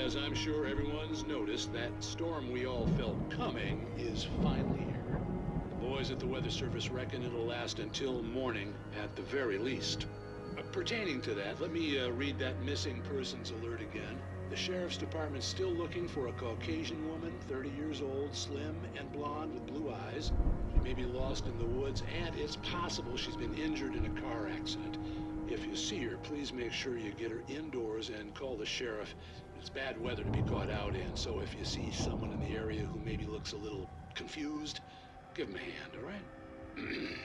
as I'm sure everyone's noticed, that storm we all felt coming is finally here. The boys at the Weather Service reckon it'll last until morning at the very least. Pertaining to that, let me read that missing persons alert again. The Sheriff's Department's still looking for a Caucasian woman, 30 years old, slim and blonde with blue eyes. She may be lost in the woods, and it's possible she's been injured in a car accident. If you see her, please make sure you get her indoors and call the sheriff. It's bad weather to be caught out in, so if you see someone in the area who maybe looks a little confused, give him a hand, all right?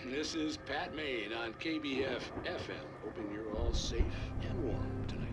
This is Pat Maine on KBF FM, hoping you're all safe and warm tonight.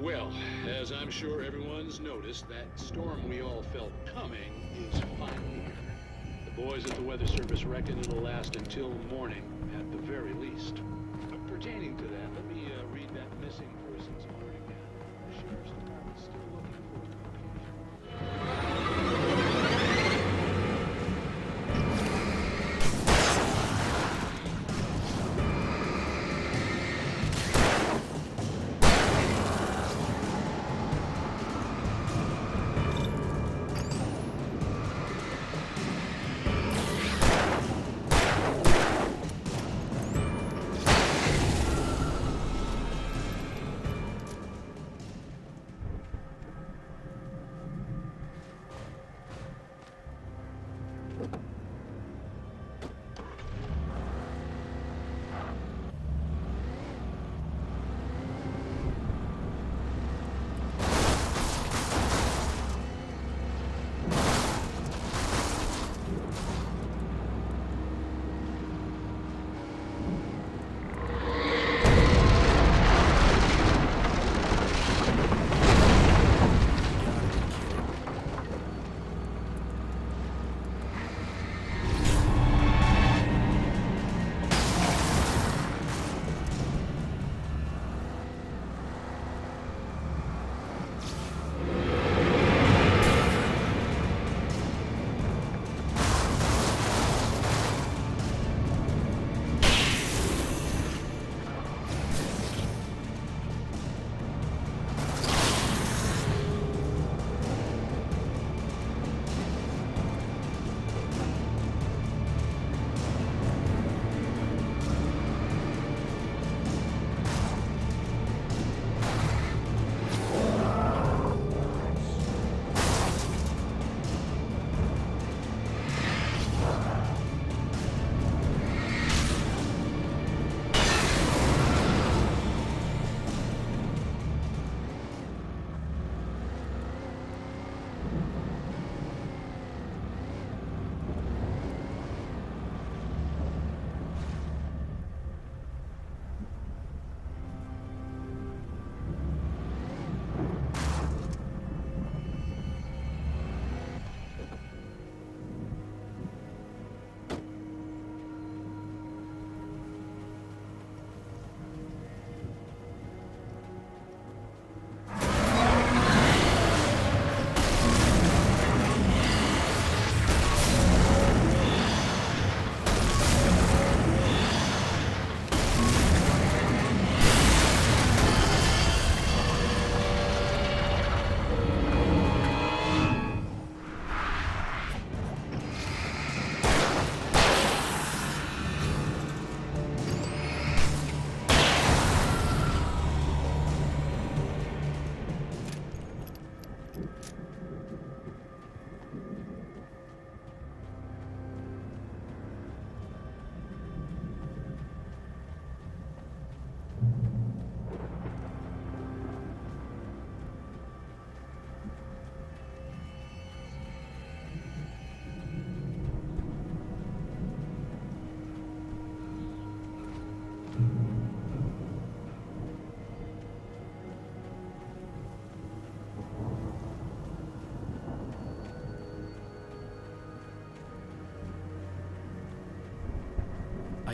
Well, as I'm sure everyone's noticed, that storm we all felt coming is finally here. The boys at the Weather Service reckon it'll last until morning at the very least. Pertaining to that, let me read that missing persons alert again. The Sheriff's Department's still looking for a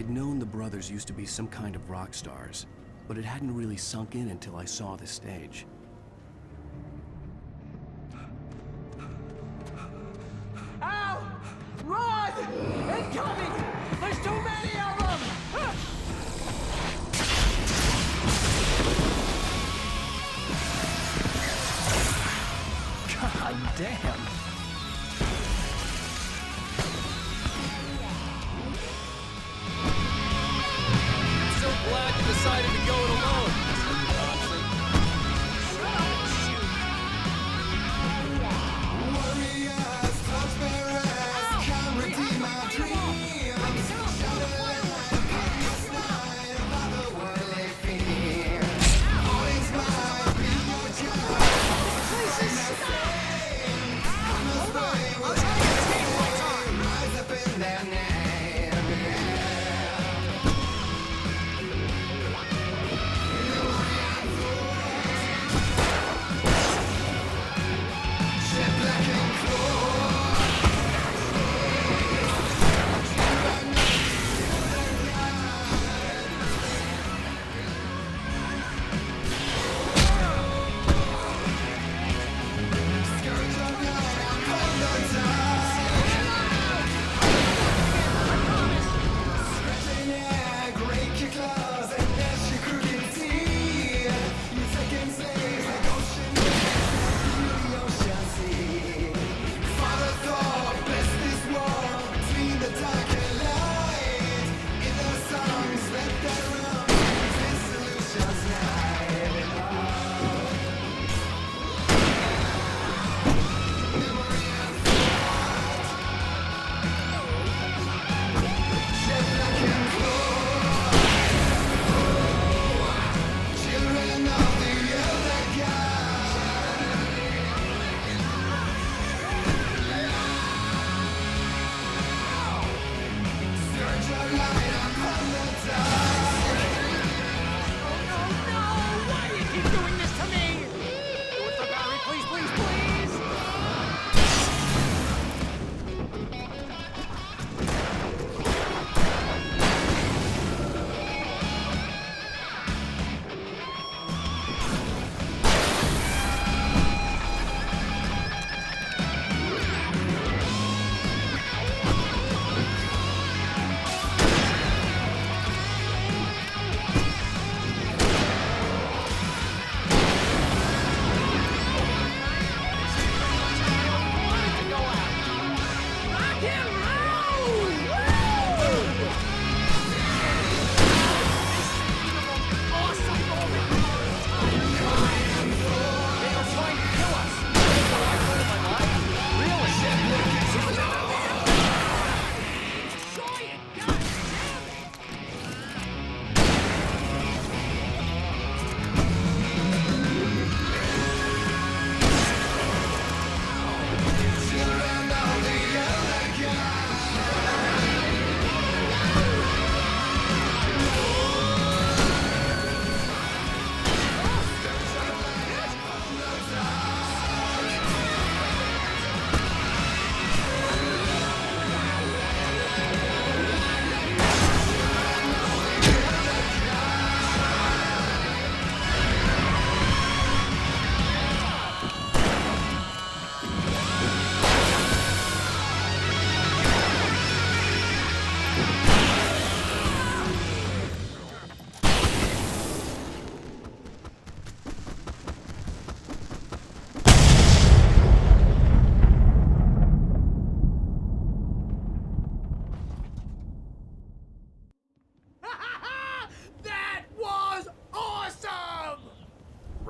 I'd known the brothers used to be some kind of rock stars, but it hadn't really sunk in until I saw the stage. Al! Run! Incoming! There's too many of them! God damn! So glad you decided to go it alone.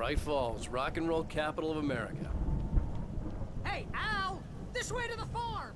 Bright Falls, rock and roll capital of America. Hey, Al! This way to the farm!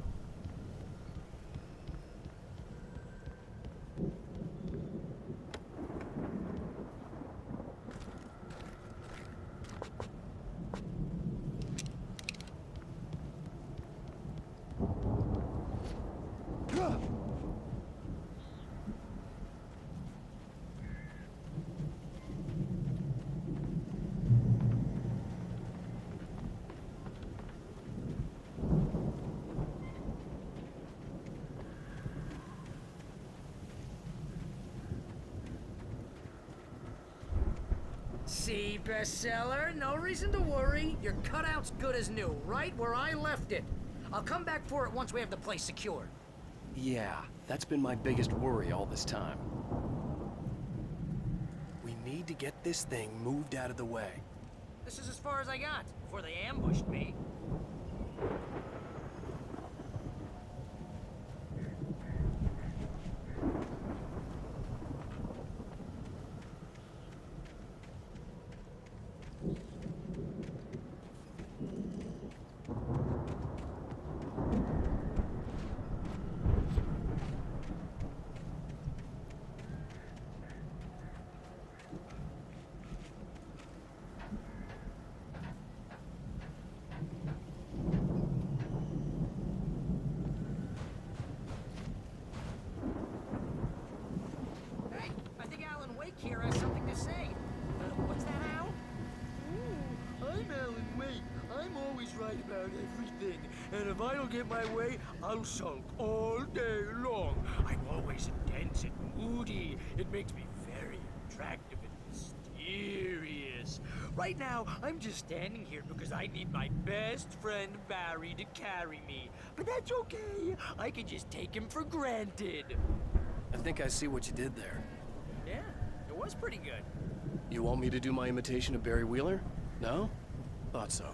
see, bestseller. No reason to worry. Your cutout's good as new, right where I left it. I'll come back for it once we have the place secured. Yeah, that's been my biggest worry all this time. We need to get this thing moved out of the way. This is as far as I got before they ambushed me. Here has something to say. What's that, Al? Ooh, I'm Alan Wake. I'm always right about everything. And if I don't get my way, I'll sulk all day long. I'm always intense and moody. It makes me very attractive and mysterious. Right now, I'm just standing here because I need my best friend Barry to carry me. But that's okay. I can just take him for granted. I think I see what you did there. Yeah. It was pretty good. You want me to do my imitation of Barry Wheeler? No? Thought so.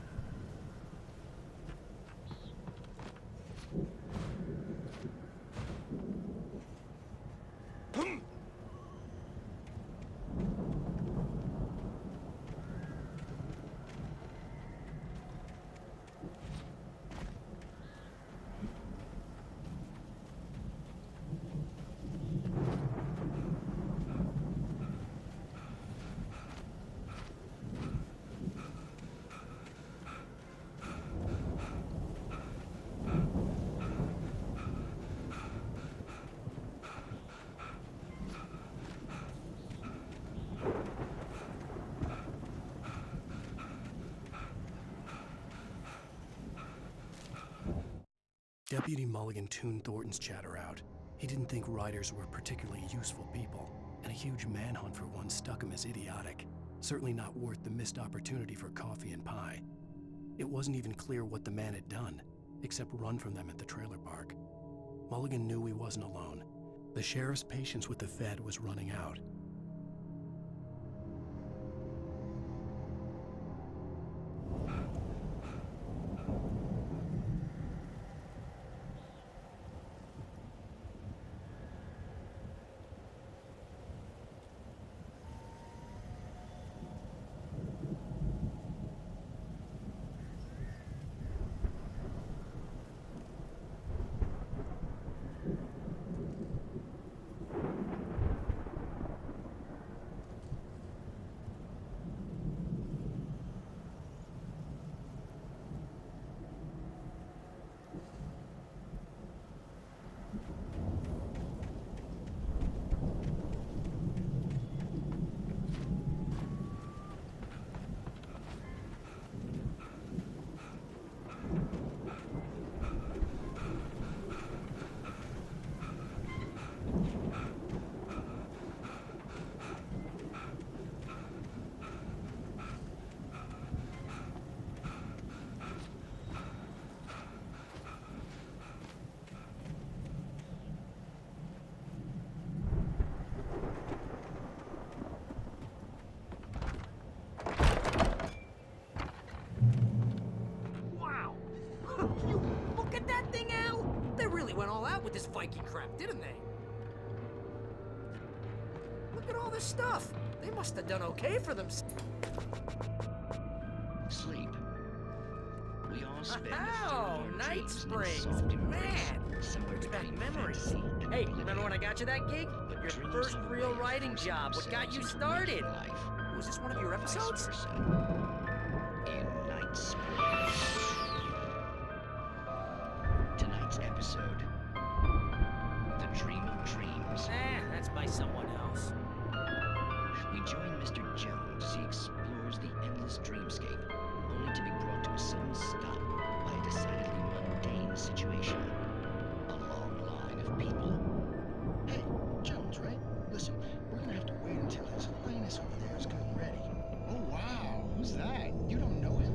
Deputy Mulligan tuned Thornton's chatter out. He didn't think riders were particularly useful people, and a huge manhunt for one stuck him as idiotic. Certainly not worth the missed opportunity for coffee and pie. It wasn't even clear what the man had done, except run from them at the trailer park. Mulligan knew he wasn't alone. The sheriff's patience with the Fed was running out. Went all out with this Viking crap, didn't they? Look at all this stuff. They must have done okay for them. Sleep. We all spend Oh, Night Springs. Man, brings back memories. Hey, remember when I got you that gig? Your first real writing job. What got you started? Was this one of your episodes? In Night Springs. Tonight's episode. The Dream of Dreams. That's by someone else. We join Mr. Jones as he explores the endless dreamscape, only to be brought to a sudden stop by a decidedly mundane situation. A long line of people. Hey, Jones, right? Listen, we're gonna have to wait until His Highness over there is getting ready. Oh, wow. Who's that? You don't know him?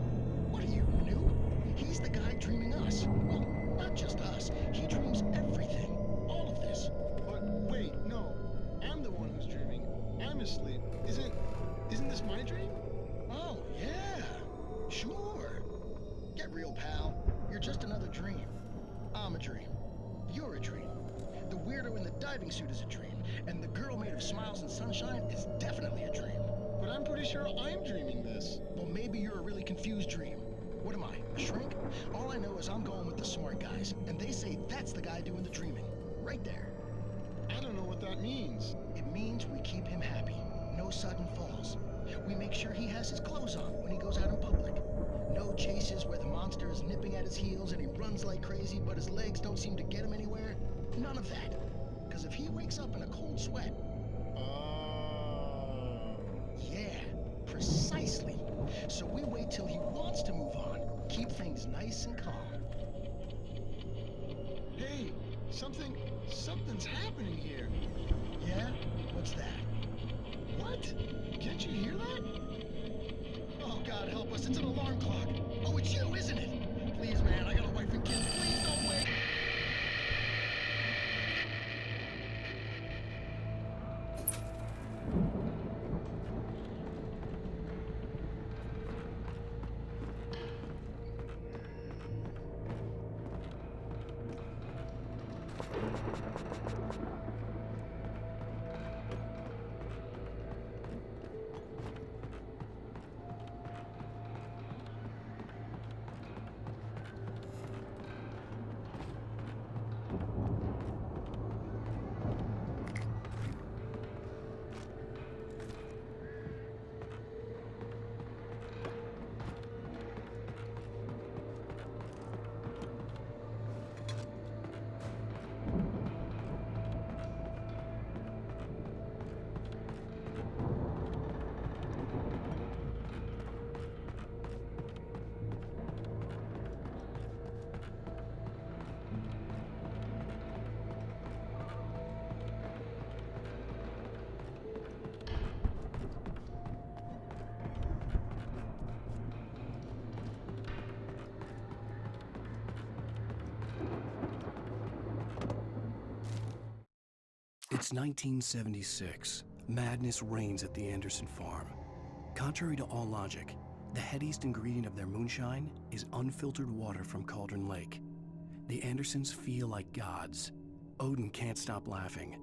What are you, new? He's the guy dreaming us. Well, not just us. He dreams everything. All of this. But wait, no. I'm the one who's dreaming. I'm asleep. Isn't this my dream? Oh, yeah. Sure. Get real, pal. You're just another dream. I'm a dream. You're a dream. The weirdo in the diving suit is a dream. And the girl made of smiles and sunshine is definitely a dream. But I'm pretty sure I'm dreaming this. Well, maybe you're a really confused dream. What am I, a shrink? All I know is I'm going with the smart guys, and they say that's the guy doing the dreaming. Right there. I don't know what that means. It means we keep him happy. No sudden falls. We make sure he has his clothes on when he goes out in public. No chases where the monster is nipping at his heels and he runs like crazy, but his legs don't seem to get him anywhere. None of that. Because if he wakes up in a cold sweat... Oh. Yeah, precisely. So we wait till he wants to move on. Keep things nice and calm. Hey, something's happening here. Yeah? What's that? What? Can't you hear that? Oh, God help us, it's an alarm clock. Oh, it's you, isn't it? Please, man, I got a wife and kids. Please don't wait. It's 1976. Madness reigns at the Anderson farm. Contrary to all logic, the headiest ingredient of their moonshine is unfiltered water from Cauldron Lake. The Andersons feel like gods. Odin can't stop laughing.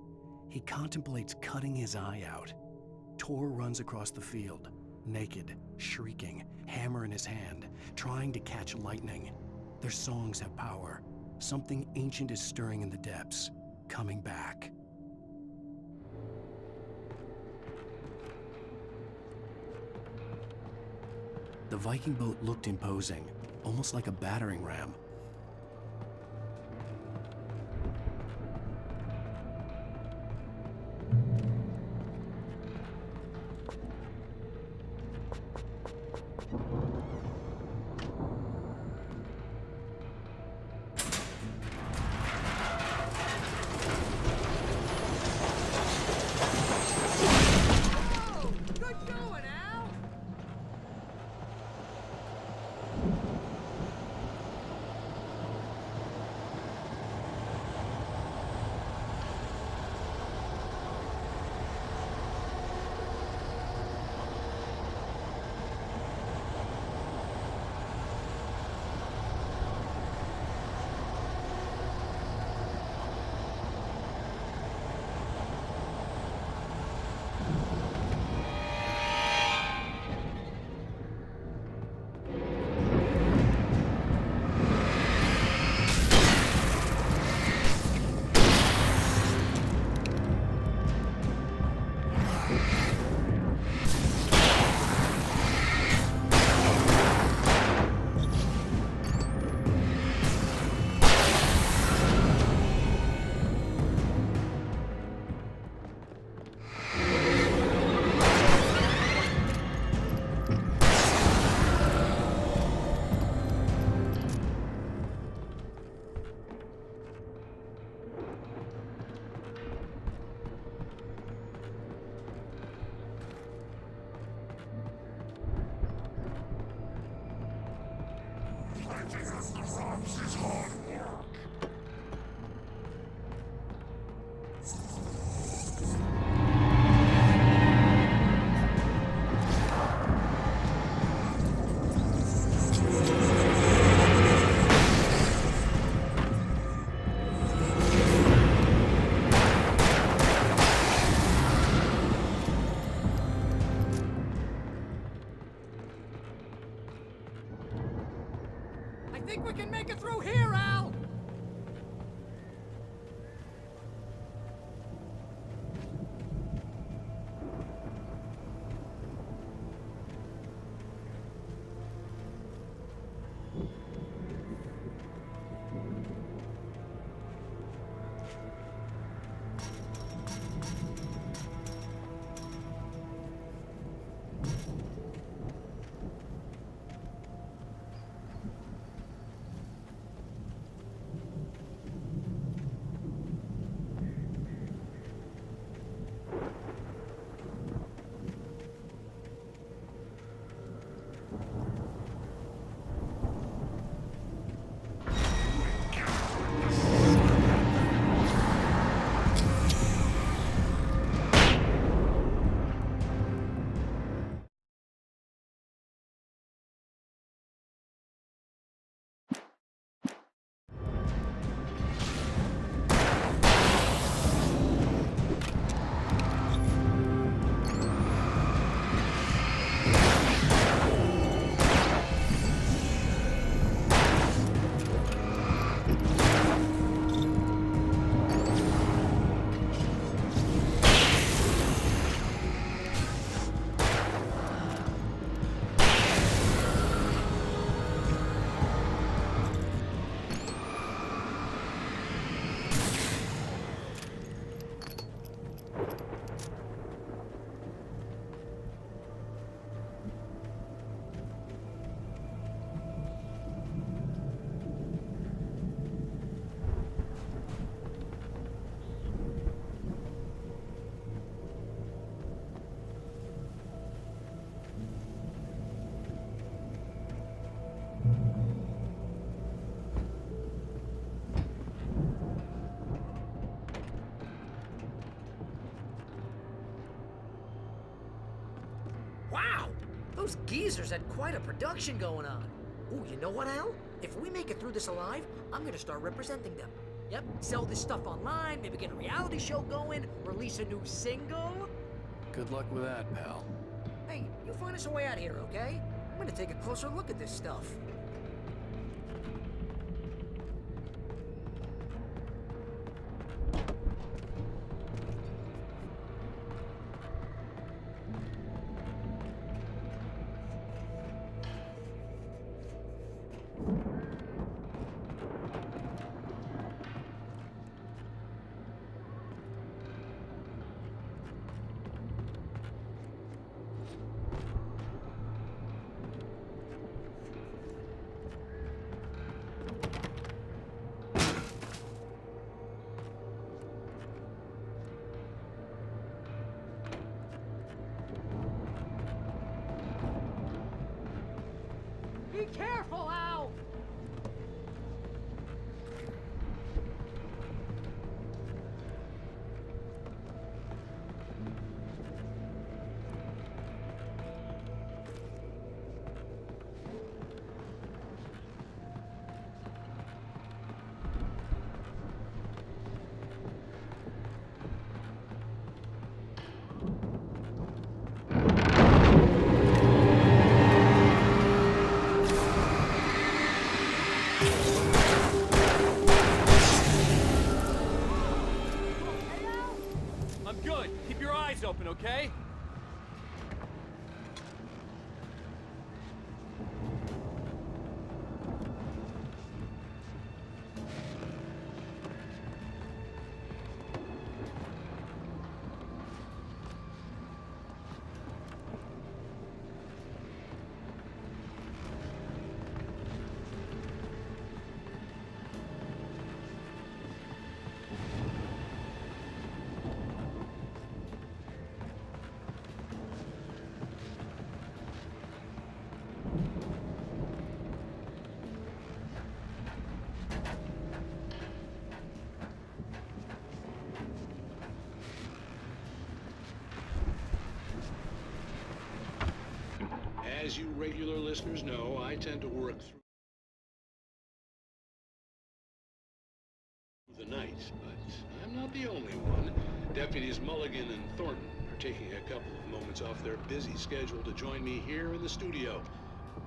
He contemplates cutting his eye out. Tor runs across the field, naked, shrieking, hammer in his hand, trying to catch lightning. Their songs have power. Something ancient is stirring in the depths, coming back. The Viking boat looked imposing, almost like a battering ram. I think we can make it through here, Al! Wow! Those geezers had quite a production going on. Ooh, you know what, Al? If we make it through this alive, I'm gonna start representing them. Yep, sell this stuff online, maybe get a reality show going, release a new single. Good luck with that, pal. Hey, you find us a way out of here, okay? I'm gonna take a closer look at this stuff. Be careful, Al! I'm good. Keep your eyes open, okay? as you regular listeners know, I tend to work through the night, but I'm not the only one. Deputies Mulligan and Thornton are taking a couple of moments off their busy schedule to join me here in the studio.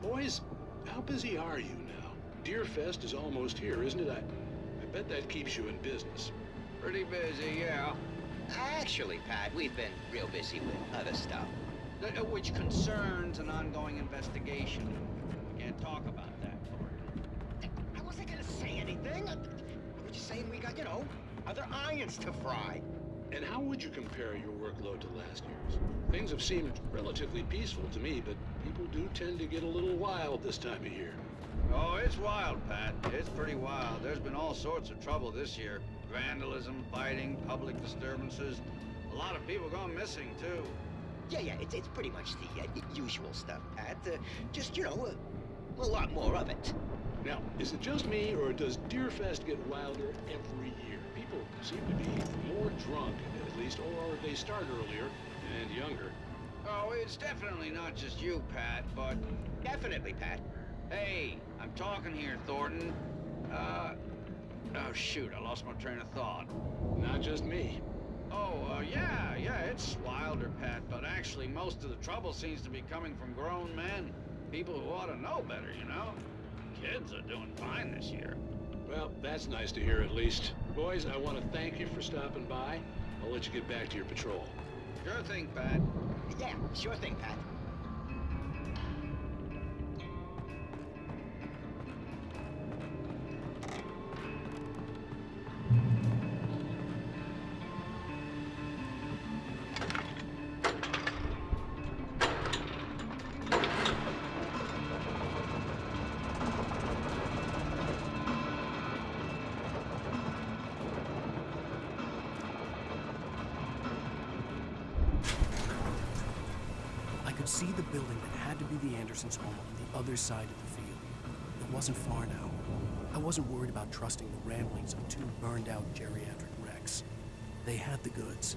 Boys, how busy are you now? Deerfest is almost here, isn't it? I bet that keeps you in business. Pretty busy, yeah. Actually, Pat, we've been real busy with other stuff. Which concerns an ongoing investigation. We can't talk about that, Thornton. I wasn't gonna say anything. I was just saying we got, other irons to fry. And how would you compare your workload to last year's? Things have seemed relatively peaceful to me, but people do tend to get a little wild this time of year. Oh, it's wild, Pat. It's pretty wild. There's been all sorts of trouble this year. Vandalism, fighting, public disturbances. A lot of people gone missing, too. Yeah, it's pretty much the usual stuff, Pat. Just, a lot more of it. Now, is it just me, or does Deerfest get wilder every year? People seem to be more drunk, at least, or they start earlier and younger. Oh, it's definitely not just you, Pat, but... Definitely, Pat. Hey, I'm talking here, Thornton. Oh, shoot, I lost my train of thought. Not just me. Oh, yeah, it's wilder, Pat, but actually most of the trouble seems to be coming from grown men. People who ought to know better, Kids are doing fine this year. Well, that's nice to hear at least. Boys, I want to thank you for stopping by. I'll let you get back to your patrol. Sure thing, Pat. Yeah, sure thing, Pat. I could see the building that had to be the Andersons' home on the other side of the field. It wasn't far now. I wasn't worried about trusting the ramblings of two burned-out geriatric wrecks. They had the goods.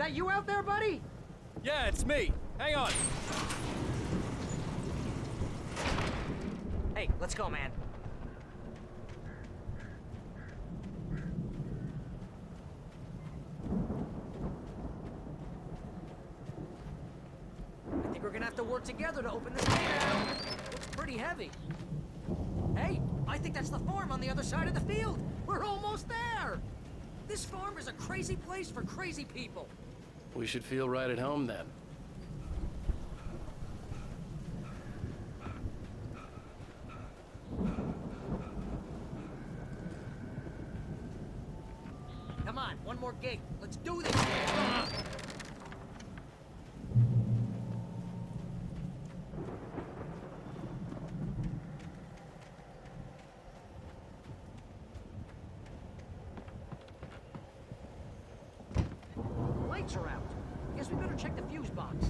that you out there, buddy? Yeah, it's me. Hang on. Hey, let's go, man. I think we're gonna have to work together to open this gate out. Looks pretty heavy. Hey, I think that's the farm on the other side of the field. We're almost there. This farm is a crazy place for crazy people. We should feel right at home then. Come on, one more gate. Let's do this. Lights are out. Guess we better check the fuse box.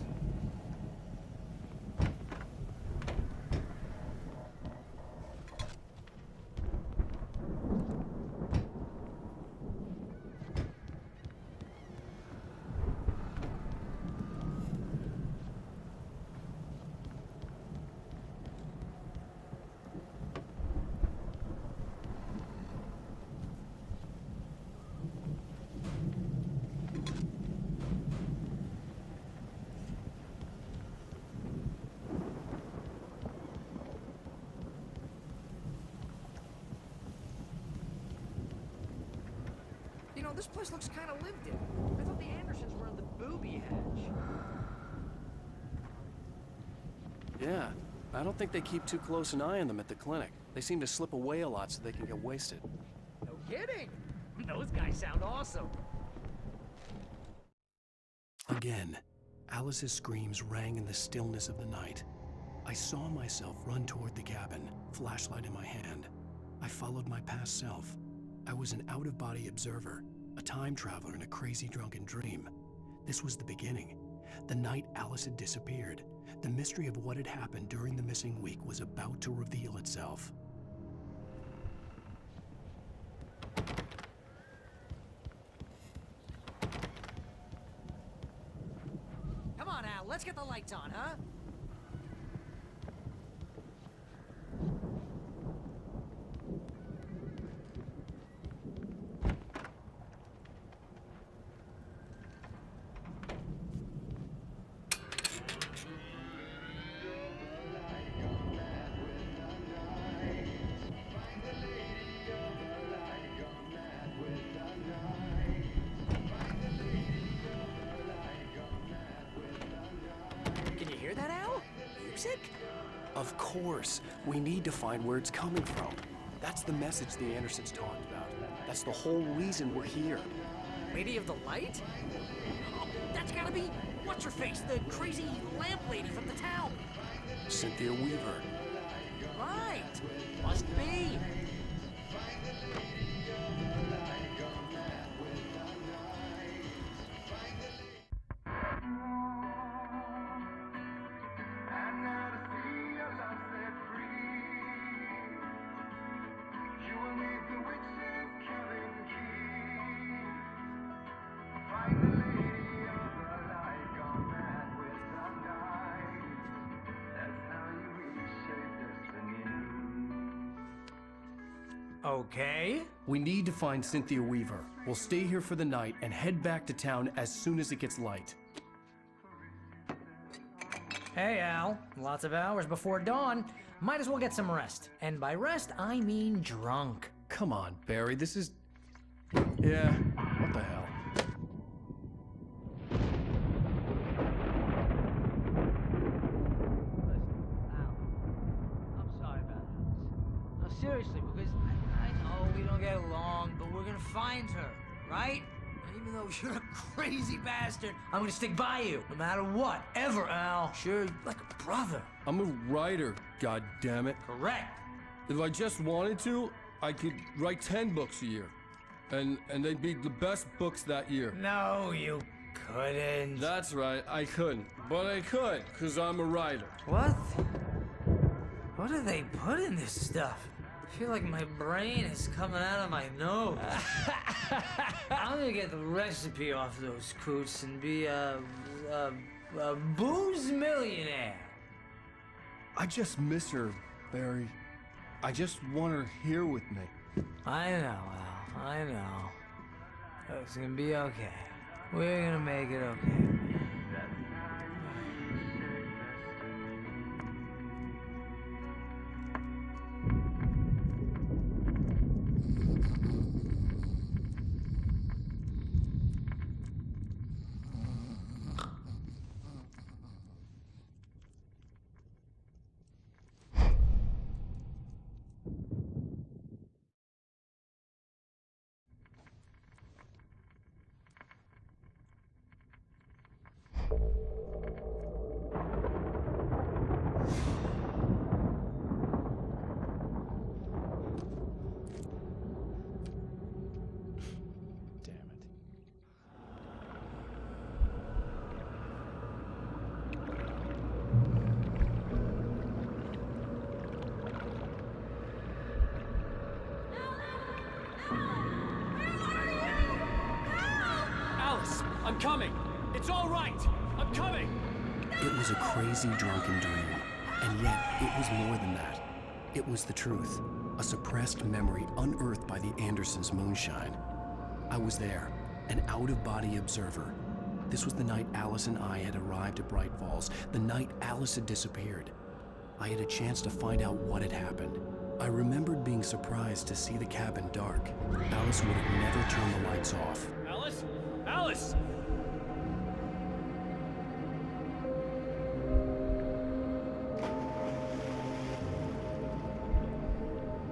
You know, this place looks kind of lived in. I thought the Andersons were in the booby hatch. Yeah, I don't think they keep too close an eye on them at the clinic. They seem to slip away a lot so they can get wasted. No kidding. Those guys sound awesome. Again, Alice's screams rang in the stillness of the night. I saw myself run toward the cabin, flashlight in my hand. I followed my past self. I was an out-of-body observer, a time traveler in a crazy drunken dream. This was the beginning. The night Alice had disappeared. The mystery of what had happened during the missing week was about to reveal itself. Come on, Al, let's get the lights on, huh? Can you hear that, Al? Music? Of course, we need to find where it's coming from. That's the message the Andersons talked about. That's the whole reason we're here. Lady of the Light? Oh, that's gotta be what's-her-face, the crazy lamp lady from the town. Cynthia Weaver. Right. Must be. Okay. We need to find Cynthia Weaver. We'll stay here for the night and head back to town as soon as it gets light. Hey, Al. Lots of hours before dawn. Might as well get some rest. And by rest, I mean drunk. Come on, Barry, this is... Yeah, what the hell? I'm sorry about this. No, seriously, because I know we don't get along, but we're gonna find her, right? And even though you're a crazy bastard, I'm gonna stick by you, no matter what, ever, Al. Sure, like a brother. I'm a writer, goddammit. Correct. If I just wanted to, I could write 10 books a year. And they'd be the best books that year. No, you couldn't. That's right, I couldn't. But I could, because I'm a writer. What? What do they put in this stuff? I feel like my brain is coming out of my nose. I'm gonna get the recipe off those coots and be a booze millionaire. I just miss her, Barry. I just want her here with me. I know, Al. I know. It's gonna be okay. We're gonna make it okay. I'm coming! It's all right! I'm coming! It was a crazy, drunken dream. And yet, it was more than that. It was the truth. A suppressed memory unearthed by the Andersons' moonshine. I was there, an out-of-body observer. This was the night Alice and I had arrived at Bright Falls, the night Alice had disappeared. I had a chance to find out what had happened. I remembered being surprised to see the cabin dark. Alice would have never turned the lights off. Alice? Alice!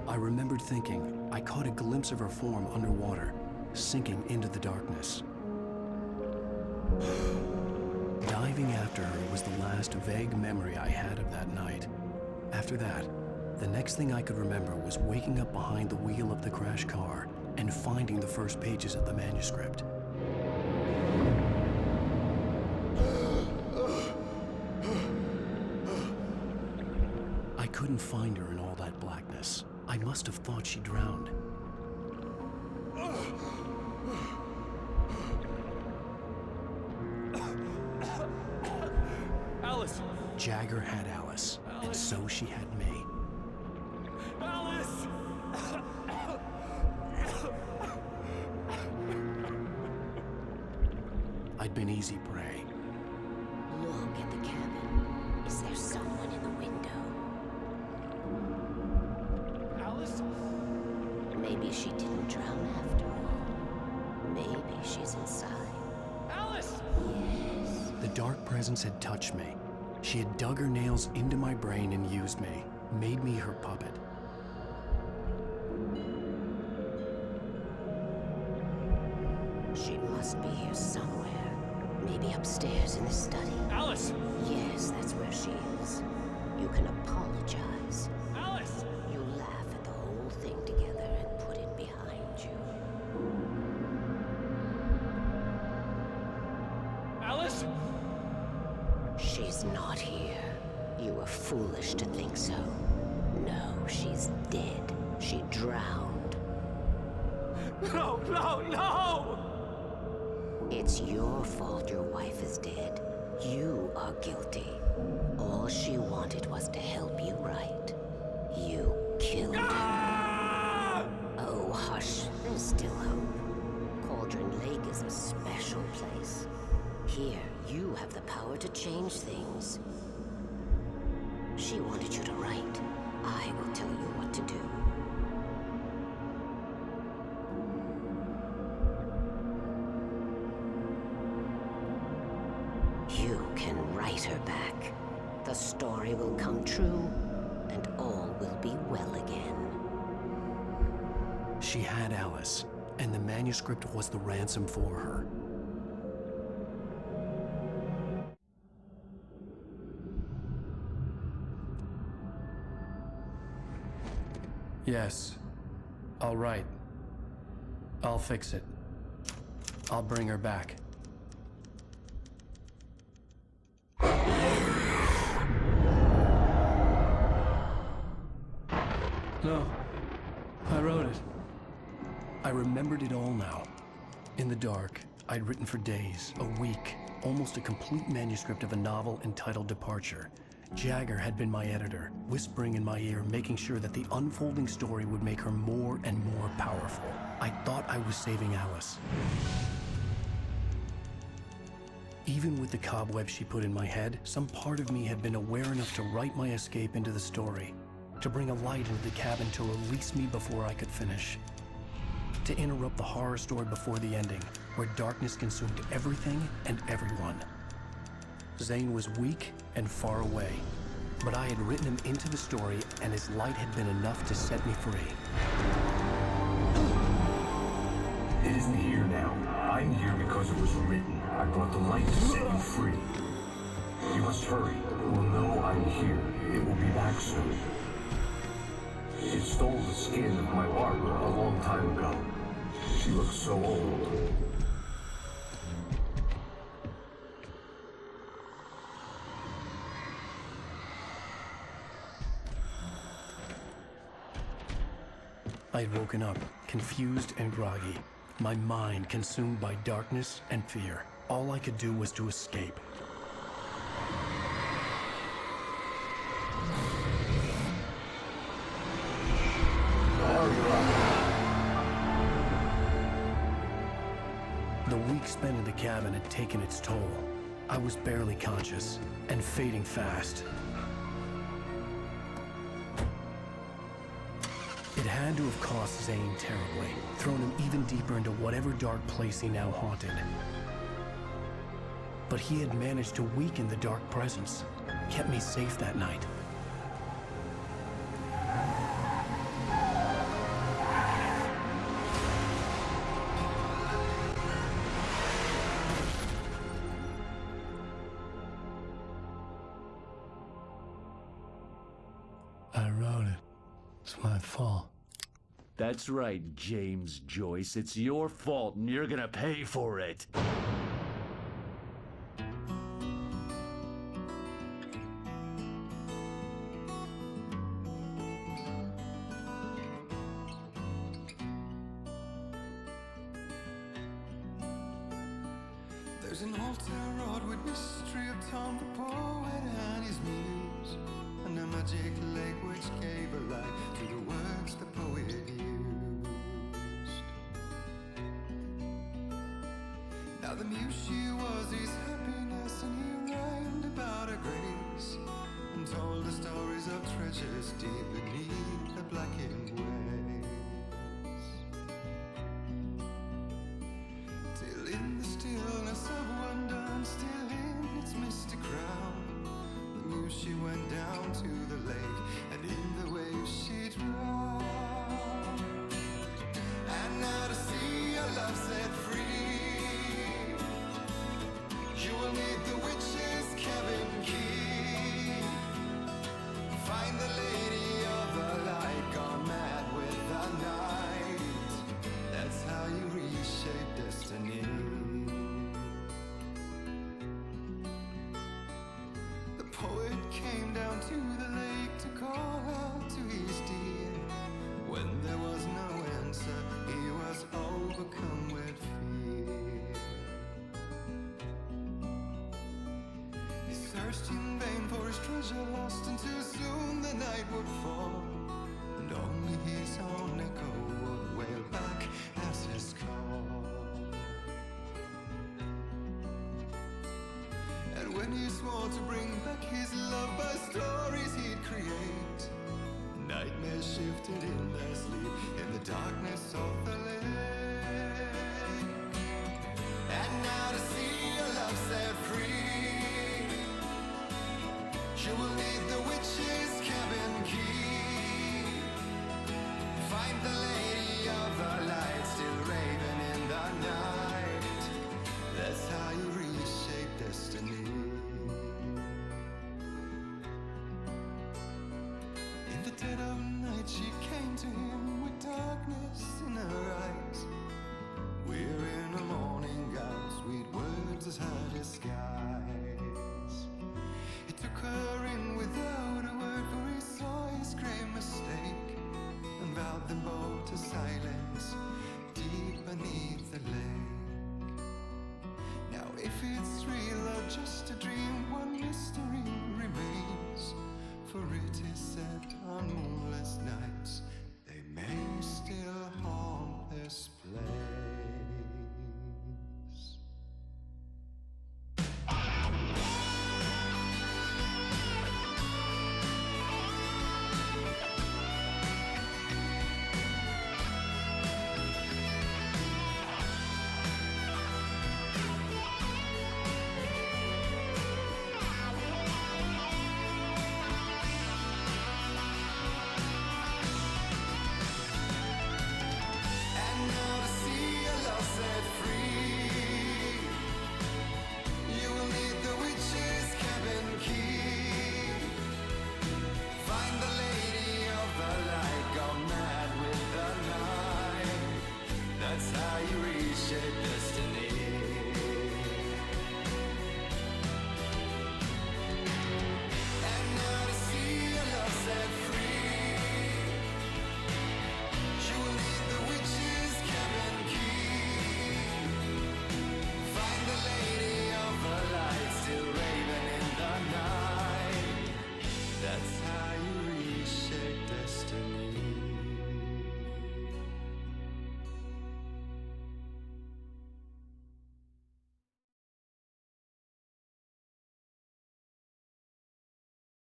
I remembered thinking I caught a glimpse of her form underwater, sinking into the darkness. Diving after her was the last vague memory I had of that night. After that, the next thing I could remember was waking up behind the wheel of the crashed car and finding the first pages of the manuscript. I couldn't find her in all that blackness. I must have thought she drowned. Alice! Jagger had Alice, and so she had me. Alice! I'd been easy prey. Look at the cabin. Is there someone in the window? Alice? Maybe she didn't drown after all. Maybe she's inside. Alice! Yes. The dark presence had touched me. She had dug her nails into my brain and used me, made me her puppet. She must be here somewhere. Maybe upstairs in the study. Alice! Yes, that's where she is. You can apologize. Alice! You laugh at the whole thing together and put it behind you. Alice? She's not here. You were foolish to think so. No, she's dead. She drowned. No, no, no! It's your fault your wife is dead. You are guilty. All she wanted was to help you right. You killed her. Oh, hush. There's still hope. Cauldron Lake is a special place. Here, you have the power to change things. She wanted you to write. I will tell you what to do. You can write her back. The story will come true, and all will be well again. She had Alice, and the manuscript was the ransom for her. Yes. All right. I'll fix it. I'll bring her back. No. I wrote it. I remembered it all now. In the dark, I'd written for days, a week, almost a complete manuscript of a novel entitled Departure. Jagger had been my editor, whispering in my ear, making sure that the unfolding story would make her more and more powerful. I thought I was saving Alice. Even with the cobwebs she put in my head, some part of me had been aware enough to write my escape into the story, to bring a light into the cabin to release me before I could finish, to interrupt the horror story before the ending, where darkness consumed everything and everyone. Zane was weak and far away, but I had written him into the story, and his light had been enough to set me free. It isn't here now. I'm here because it was written. I brought the light to set you free. You must hurry. It will know I'm here. It will be back soon. It stole the skin of my Barbara a long time ago. She looks so old. I had woken up, confused and groggy, my mind consumed by darkness and fear. All I could do was to escape. The week spent in the cabin had taken its toll. I was barely conscious, and fading fast. It had to have cost Zane terribly, thrown him even deeper into whatever dark place he now haunted. But he had managed to weaken the dark presence, kept me safe that night. I wrote it. It's my fault. That's right, James Joyce. It's your fault, and you're gonna pay for it. There's an old town road with mystery of Tom the poet and his muse, and a magic lake which gave a life to the words the poet used. Now the muse she was his happiness, and he rhymed about her grace, and told the stories of treasures deep beneath the blackened waves. Till in the stillness of one dawn, still in its misty crown, the muse she went down to the lake, and in the waves she drowned. And now to see your love set free, you will need the witch's cabin key. Find the lady of the light, gone mad with the night. That's how you reshape destiny. The poet came down to the lake to call out to his dear. When there was no answer, he was overcome with fear. He searched in vain for his treasure lost, until soon the night would fall, and only his own echo would wail back at his call. And when he swore to bring back his love by stories he'd create, nightmares shifted in their sleep in the darkness of the lake. And now to see your love set free, you will need the witch's cabin key. Find the lady of the light, still raving in the night. That's how you reshape destiny. In the dead of night she came to him with darkness in her eyes. We're in a morning gown, sweet words as her disguise. He took her in with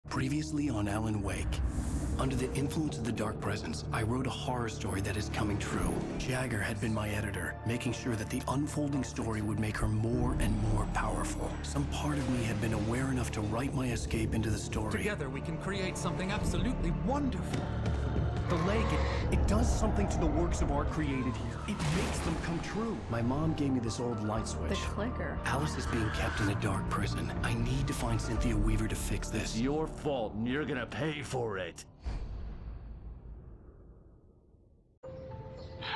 Previously on Alan Wake. Under the influence of the Dark Presence, I wrote a horror story that is coming true. Jagger had been my editor, making sure that the unfolding story would make her more and more powerful. Some part of me had been aware enough to write my escape into the story. Together we can create something absolutely wonderful. The lake, it does something to the works of art created here. It makes them come true. My mom gave me this old light switch. The clicker. Alice is being kept in a dark prison. I need to find Cynthia Weaver to fix this. It's your fault, and you're gonna pay for it.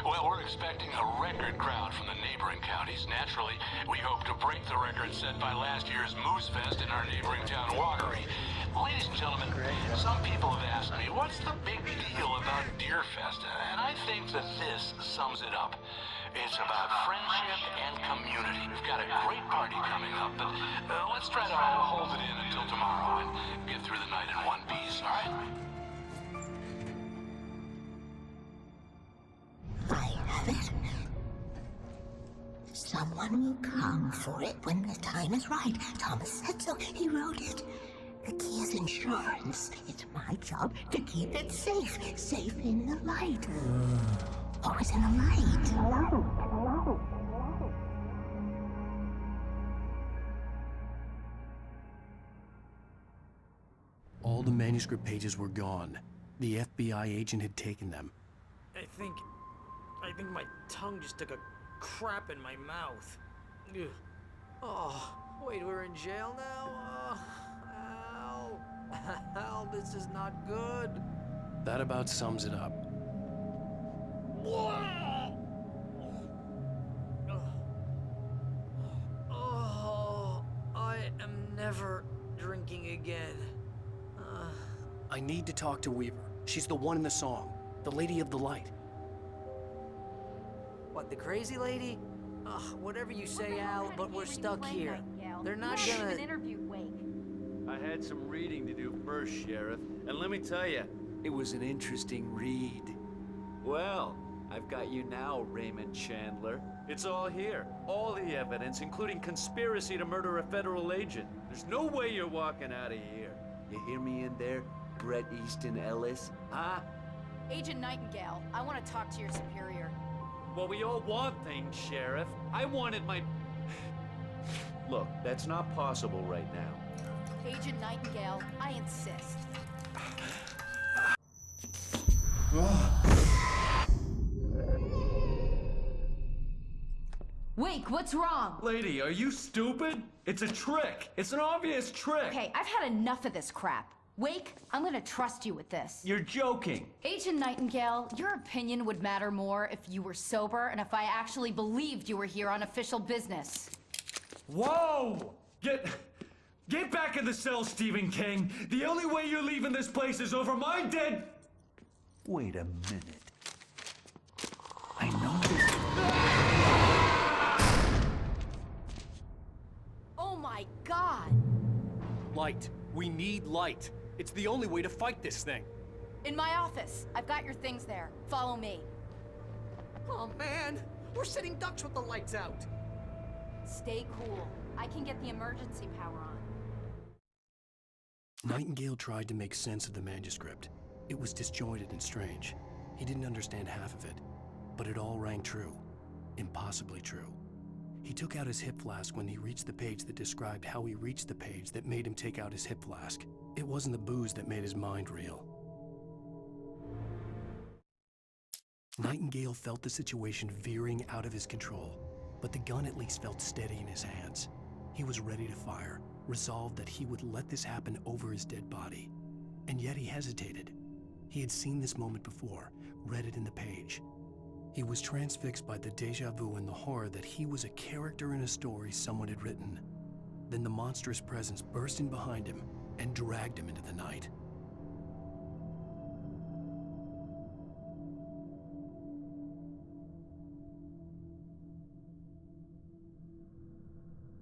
Well, we're expecting a record crowd from the neighboring counties. Naturally, we hope to break the record set by last year's Moose Fest in our neighboring town, Watery. Ladies and gentlemen, some people have asked me, what's the big deal about Deerfest? And I think that this sums it up. It's about friendship and community. We've got a great party coming up, but let's try to hold it in until tomorrow and get through the night in one piece, all right? I have it. Someone will come for it when the time is right. Thomas said so. He wrote it. The key is insurance. It's my job to keep it safe. Safe in the light. Always in the light. All the manuscript pages were gone. The FBI agent had taken them. I think my tongue just took a crap in my mouth. Ugh. Oh, wait, we're in jail now? Al, this is not good. That about sums it up. Oh, I am never drinking again. I need to talk to Weaver. She's the one in the song. The Lady of the Light. What, the crazy lady? Whatever you say, Al, but we're stuck here. They're not gonna... interviewed Wake. I had some reading to do first, Sheriff, and let me tell you, it was an interesting read. Well, I've got you now, Raymond Chandler. It's all here. All the evidence, including conspiracy to murder a federal agent. There's no way you're walking out of here. You hear me in there, Bret Easton Ellis? Huh? Agent Nightingale, I want to talk to your superior. Well, we all want things, Sheriff. I wanted my... Look, that's not possible right now. Agent Nightingale, I insist. Wake, what's wrong? Lady, are you stupid? It's a trick. It's an obvious trick. Okay, I've had enough of this crap. Wake, I'm gonna trust you with this. You're joking. Agent Nightingale, your opinion would matter more if you were sober and if I actually believed you were here on official business. Whoa! Get back in the cell, Stephen King. The only way you're leaving this place is over my dead... Wait a minute. I know this... Oh my God! Light. We need light. It's the only way to fight this thing. In my office. I've got your things there. Follow me. Oh man, we're sitting ducks with the lights out. Stay cool. I can get the emergency power on. Nightingale tried to make sense of the manuscript. It was disjointed and strange. He didn't understand half of it, but it all rang true. Impossibly true. He took out his hip flask when he reached the page that described how he reached the page that made him take out his hip flask. It wasn't the booze that made his mind reel. Nightingale felt the situation veering out of his control, but the gun at least felt steady in his hands. He was ready to fire, resolved that he would let this happen over his dead body. And yet he hesitated. He had seen this moment before, read it in the page. He was transfixed by the deja vu and the horror that he was a character in a story someone had written. Then the monstrous presence burst in behind him and dragged him into the night.